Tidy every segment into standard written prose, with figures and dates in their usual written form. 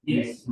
Yes.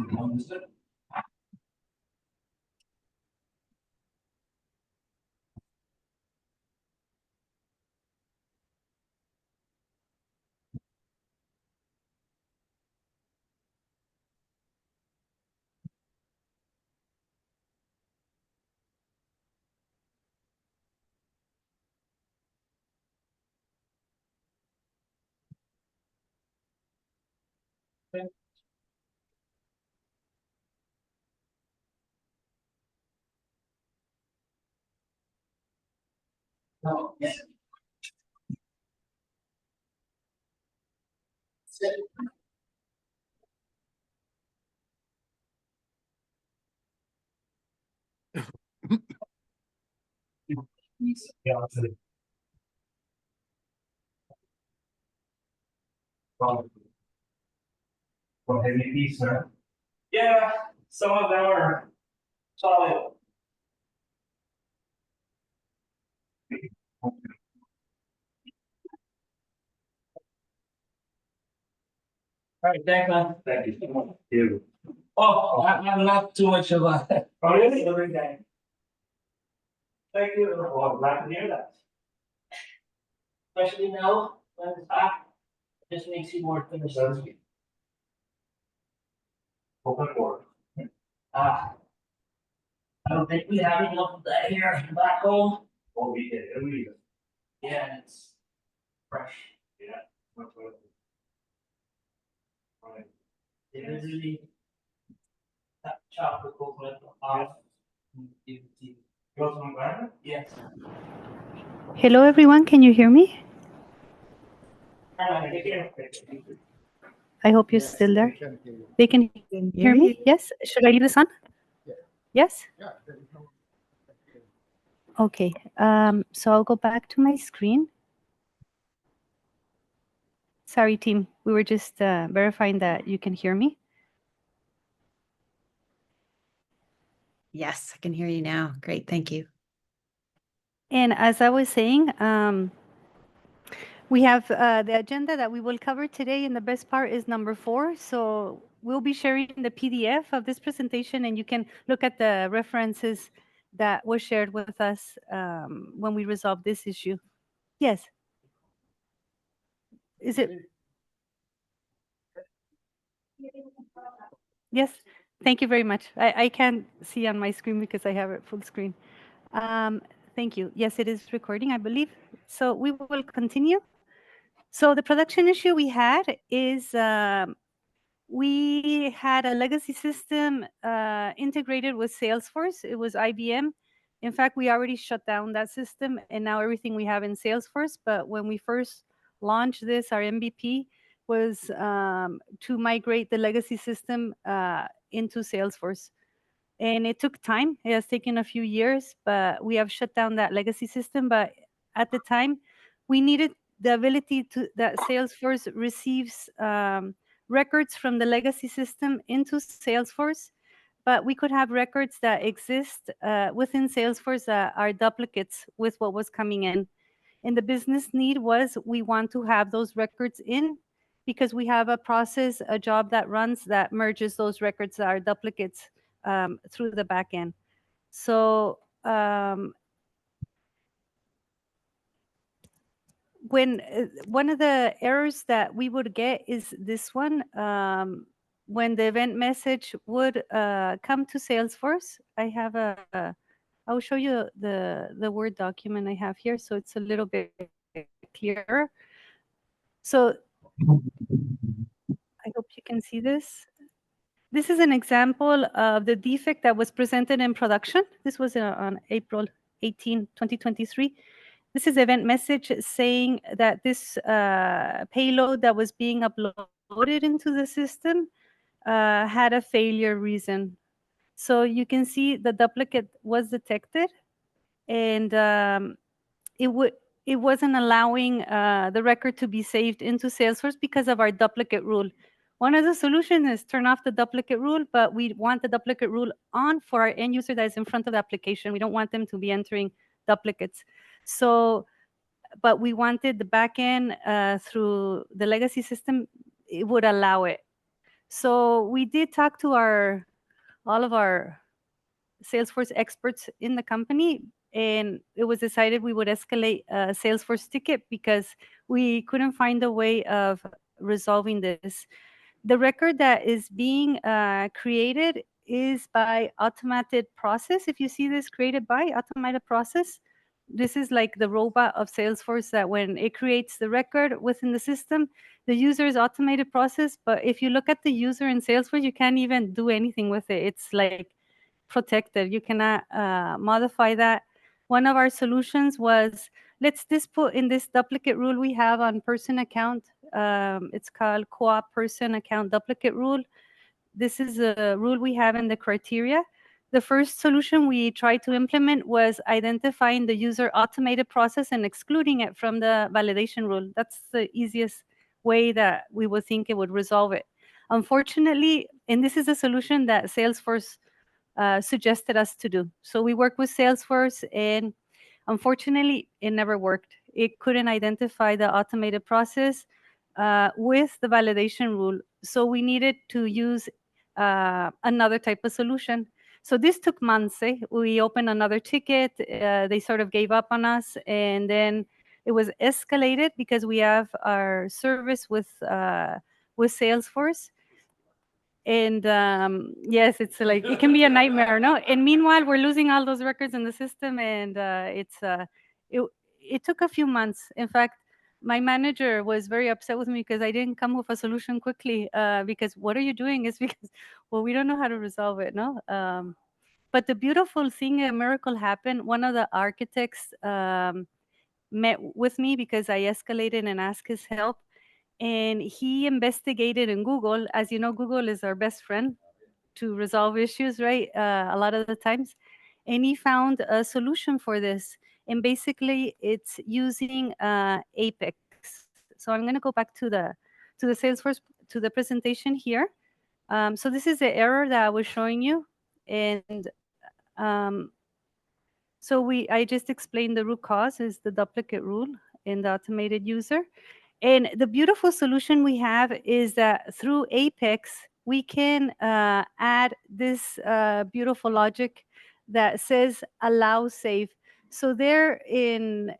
Oh, yes. Yeah, absolutely. For heavy piece, sir. Yeah, some of them are solid. All right, thanks, man. Thank you so much. You. Oh, I'm not too much of a. Oh, really? Every day. Thank you. Oh, I'm glad to hear that. Especially now, when it's hot, it just makes you more thirsty. Open door. Ah, I don't think we have enough of that here back home. Oh, we did. Yeah, it's fresh. Yeah. Right. It is really that chocolate coconut off. You want some banana? Yes. Hello, everyone. Can you hear me? I hope you're still there. They can hear me? Yes? Should I leave this on? Yes? Okay. So I'll go back to my screen. Sorry, team. We were just verifying that you can hear me. Yes, I can hear you now. Great. Thank you. And as I was saying, we have the agenda that we will cover today, and the best part is number 4. So we'll be sharing the PDF of this presentation, and you can look at the references that were shared with us when we resolved this issue. Yes. Is it? Yes. Thank you very much. I can't see on my screen because I have it full screen. Thank you. Yes, it is recording, I believe. So we will continue. So the production issue we had is we had a legacy system integrated with Salesforce. It was IBM. In fact, we already shut down that system, and now everything we have in Salesforce. But when we first launched this, our MVP was to migrate the legacy system into Salesforce. And it took time. It has taken a few years, but we have shut down that legacy system. But at the time, we needed the ability to that Salesforce receives records from the legacy system into Salesforce, but we could have records that exist within Salesforce that are duplicates with what was coming in. And the business need was we want to have those records in because we have a process, a job that runs that merges those records that are duplicates through the back end. So when one of the errors that we would get is this one, when the event message would come to Salesforce. I have I'll show you the Word document I have here, so it's a little bit clearer. So I hope you can see this. This is an example of the defect that was presented in production. This was on April 18, 2023. This is event message saying that this payload that was being uploaded into the system had a failure reason. So you can see the duplicate was detected, and it wasn't allowing the record to be saved into Salesforce because of our duplicate rule. One of the solutions is turn off the duplicate rule, but we want the duplicate rule on for our end user that is in front of the application. We don't want them to be entering duplicates. So but we wanted the backend through the legacy system, it would allow it. So we did talk to all of our Salesforce experts in the company, and it was decided we would escalate a Salesforce ticket because we couldn't find a way of resolving this. The record that is being created is by automated process. If you see this, created by automated process, this is like the robot of Salesforce that when it creates the record within the system, the user is automated process. But if you look at the user in Salesforce, you can't even do anything with it. It's like protected. You cannot modify that. One of our solutions was, let's just put in this duplicate rule we have on person account. It's called co-op person account duplicate rule. This is a rule we have in the criteria. The first solution we tried to implement was identifying the user automated process and excluding it from the validation rule. That's the easiest way that we would think it would resolve it. Unfortunately, and this is a solution that Salesforce suggested us to do. So we worked with Salesforce, and unfortunately, it never worked. It couldn't identify the automated process with the validation rule. So we needed to use another type of solution. So this took months. We opened another ticket. They sort of gave up on us, and then it was escalated because we have our service with Salesforce. And yes, it's like it can be a nightmare, no? And meanwhile, we're losing all those records in the system, and it took a few months. In fact, my manager was very upset with me because I didn't come with a solution quickly. Because what are you doing? Is because, well, we don't know how to resolve it, no? But the beautiful thing, a miracle happened. One of the architects met with me because I escalated and asked his help. And he investigated in Google. As you know, Google is our best friend to resolve issues, right? A lot of the times. And he found a solution for this. And basically, it's using Apex. So I'm going to go back to the Salesforce, to the presentation here. So this is the error that I was showing you. And so I just explained the root cause is the duplicate rule in the automated user. And the beautiful solution we have is that through Apex, we can add this beautiful logic that says allow save. So there in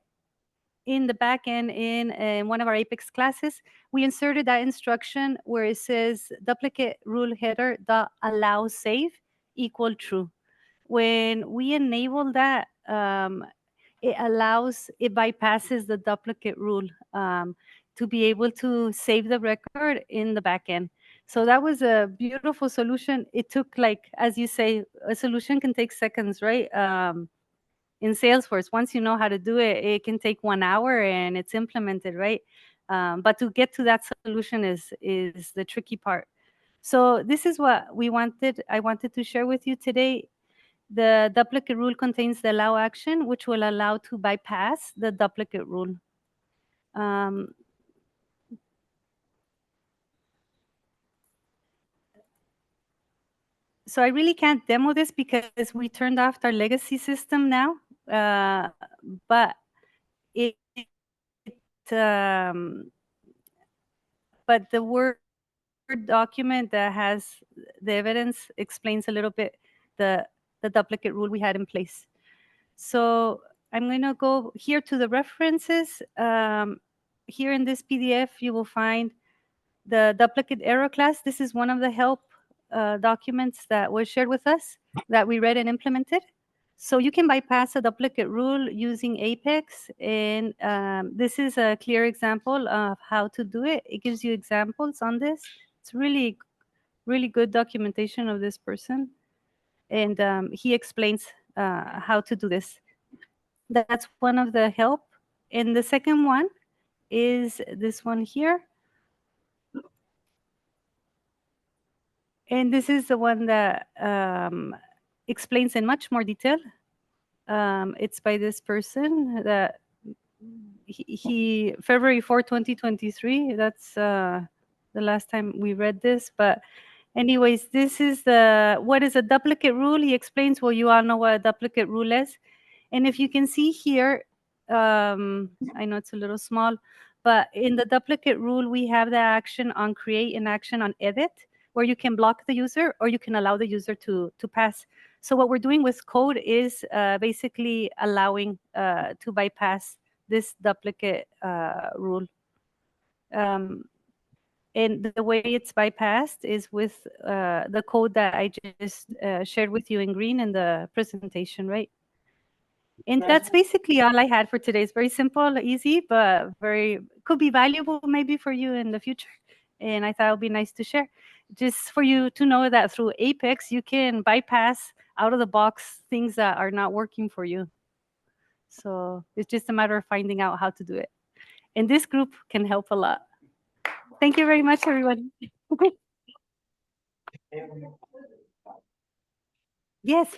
the backend, in one of our Apex classes, we inserted that instruction where it says duplicate rule header dot allow save equal true. When we enable that, it bypasses the duplicate rule to be able to save the record in the backend. So that was a beautiful solution. It took, like, as you say, a solution can take seconds, right? In Salesforce, once you know how to do it, it can take 1 hour and it's implemented, right? But to get to that solution is the tricky part. So this is what I wanted to share with you today. The duplicate rule contains the allow action, which will allow to bypass the duplicate rule. So I really can't demo this because we turned off our legacy system now, but but the Word document that has the evidence explains a little bit the duplicate rule we had in place. So I'm going to go here to the references. Here in this PDF, you will find the duplicate error class. This is one of the help documents that was shared with us that we read and implemented. So you can bypass a duplicate rule using Apex. And this is a clear example of how to do it. It gives you examples on this. It's really, really good documentation of this person. And he explains how to do this. That's one of the help. And the second one is this one here. And this is the one that explains in much more detail. It's by this person that he February 4, 2023. That's the last time we read this. But anyways, this is what is a duplicate rule. He explains, well, you all know what a duplicate rule is. And if you can see here, I know it's a little small, but in the duplicate rule, we have the action on create and action on edit, where you can block the user or you can allow the user to pass. So what we're doing with code is basically allowing to bypass this duplicate rule. And the way it's bypassed is with the code that I just shared with you in green in the presentation, right? And that's basically all I had for today. It's very simple, easy, but could be valuable maybe for you in the future. And I thought it would be nice to share. Just for you to know that through Apex, you can bypass out of the box things that are not working for you. So it's just a matter of finding out how to do it. And this group can help a lot. Thank you very much, everyone. Yes.